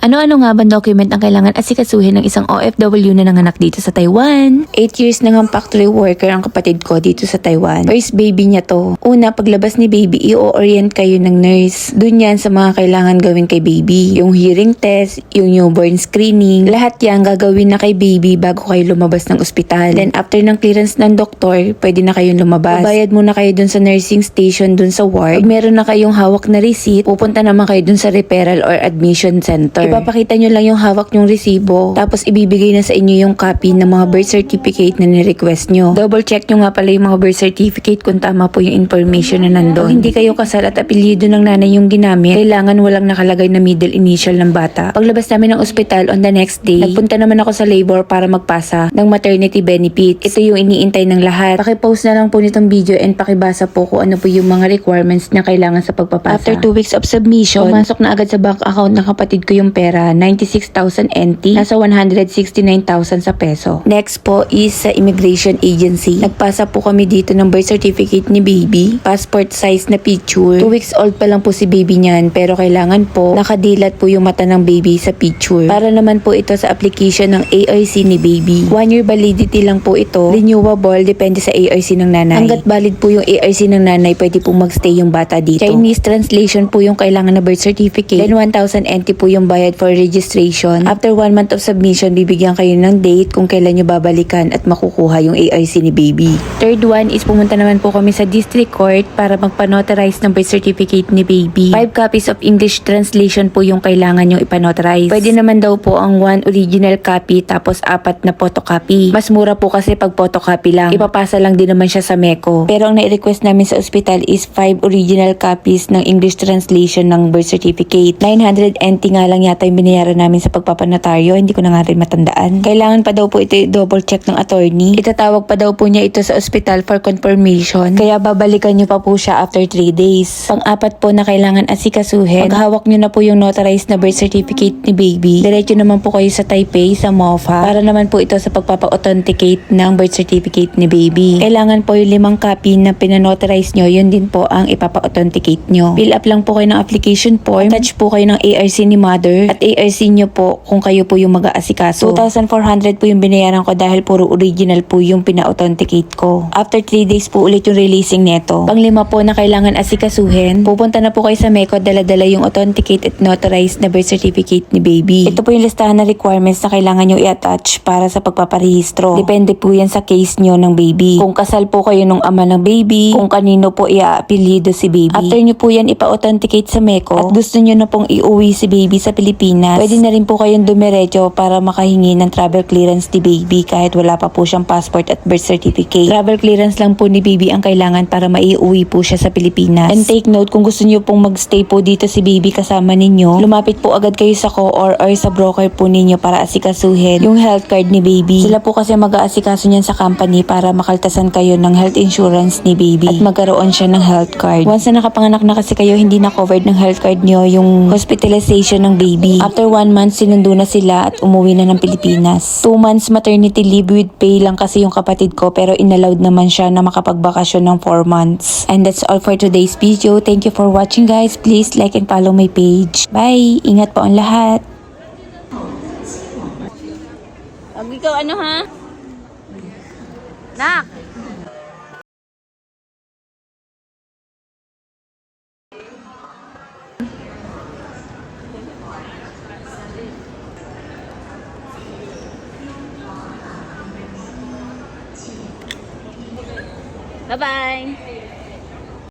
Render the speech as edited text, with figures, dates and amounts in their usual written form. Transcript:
Ano-ano nga bang document ang kailangan asikasuhin ng isang OFW na nanganak dito sa Taiwan? 8 years na ngang factory worker ang kapatid ko dito sa Taiwan. First baby niya to. Una, paglabas ni baby, i-orient kayo ng nurse. Doon yan sa mga kailangan gawin kay baby. Yung hearing test, yung newborn screening, lahat yan gagawin na kay baby bago kayo lumabas ng ospital. Then after ng clearance ng doktor, pwede na kayong lumabas. Babayad muna kayo dun sa nursing station dun sa ward. Pag meron na kayong hawak na receipt, pupunta naman kayo dun sa referral or admission center. Ipapakita nyo lang yung hawak nyong resibo, tapos ibibigay na sa inyo yung copy ng mga birth certificate na ni-request nyo. Double check nyo nga pala yung mga birth certificate kung tama po yung information na nandun. Kung hindi kayo kasal at apelyido ng nanay yung ginamit, kailangan walang nakalagay na middle initial ng bata. Paglabas namin ng ospital on the next day, nagpunta naman ako sa labor para magpasa ng maternity benefits. Ito yung iniintay ng lahat. Pakipost na lang po nitong video and pakibasa po kung ano po yung mga requirements na kailangan sa pagpapasa. After 2 weeks of submission, pumasok na agad sa bank account ng kapatid ko yung pera, 96,000 NT, nasa 169,000 sa peso. Next po is sa immigration agency. Nagpasa po kami dito ng birth certificate ni baby, passport size na picture. 2 weeks old pa lang po si baby niyan, pero kailangan po nakadilat po yung mata ng baby sa picture. Para naman po ito sa application ng ARC ni baby. 1 year validity lang po ito. Renewable, depende sa ARC ng nanay. Hanggat valid po yung ARC ng nanay, pwede po magstay yung bata dito. Chinese translation po yung kailangan na birth certificate. Then 1,000 NT po yung bayad for registration. After 1 month of submission, bibigyan kayo ng date kung kailan nyo babalikan at makukuha yung ARC ni baby. Third one is pumunta naman po kami sa district court para magpanotarize ng birth certificate ni baby. 5 copies of English translation po yung kailangan yung ipanotarize. Pwede naman daw po ang 1 original copy tapos 4 na photocopy. Mas mura po kasi pag photocopy lang. Ipapasa lang din naman siya sa MECO. Pero ang na-request namin sa ospital is 5 original copies ng English translation ng birth certificate. 900 NT nga lang yata yung binayaran namin sa pagpapanotaryo. Hindi ko na nga rin matandaan. Kailangan pa daw po ito i-double check ng attorney. Itatawag pa daw po niya ito sa ospital for confirmation. Kaya babalikan niyo pa po siya after 3 days. Pang-apat po na kailangan asikasuhin. Pag hawak niyo na po yung notarized na birth certificate ni baby, diretso naman po kayo sa Taipei, sa MOFA, para naman po ito sa pagpapa-authenticate ng birth certificate ni baby. Kailangan po yung 5 copy na pinanotarize nyo, yun din po ang ipapa-authenticate nyo. Fill up lang po kayo ng application form, attach po kayo ng ARC ni mother, at ARC nyo po kung kayo po yung mag-aasikaso. 2,400 po yung binayaran ko dahil puro original po yung pina-authenticate ko. After 3 days po ulit yung releasing neto. Pang-5 po na kailangan asikasuhin, pupunta na po kayo sa MECO, dala-dala yung authenticate at notarized na birth certificate ni baby. Ito po yung listahan na requirements na kailangan nyo i-attach para sa pagpaparehistro. Depende po yan sa case nyo ng baby. Kung kasal po kayo nung ama ng baby, kung kanino po i-apelyido si baby. After nyo po yan ipa-authenticate sa MECO at gusto nyo na pong iuwi si baby sa Pilipinas, pwede na rin po kayong dumiretso para makahingi ng travel clearance ni baby kahit wala pa po siyang passport at birth certificate. Travel clearance lang po ni baby ang kailangan para maiuwi po siya sa Pilipinas. And take note, kung gusto nyo pong magstay po dito si baby kasama ninyo, lumapit po agad kayo sa co-or or sa broker po ninyo para asikasuhin yung health card ni baby. Sila po kasi mag-aasikaso niyan sa company para makaltasan kayo ng health insurance ni baby at magkaroon siya ng health card. Once na nakapanganak na kasi kayo, hindi na covered ng health card nyo yung hospitalization ng baby. After 1 month, sinundo na sila at umuwi na ng Pilipinas. 2 months maternity leave with pay lang kasi yung kapatid ko, pero inallowed naman siya na makapagbakasyon ng 4 months. And that's all for today's video. Thank you for watching, guys. Please like and follow my page. Bye! Ingat po ang lahat. Ikaw ano ha? Nak! Bye-bye!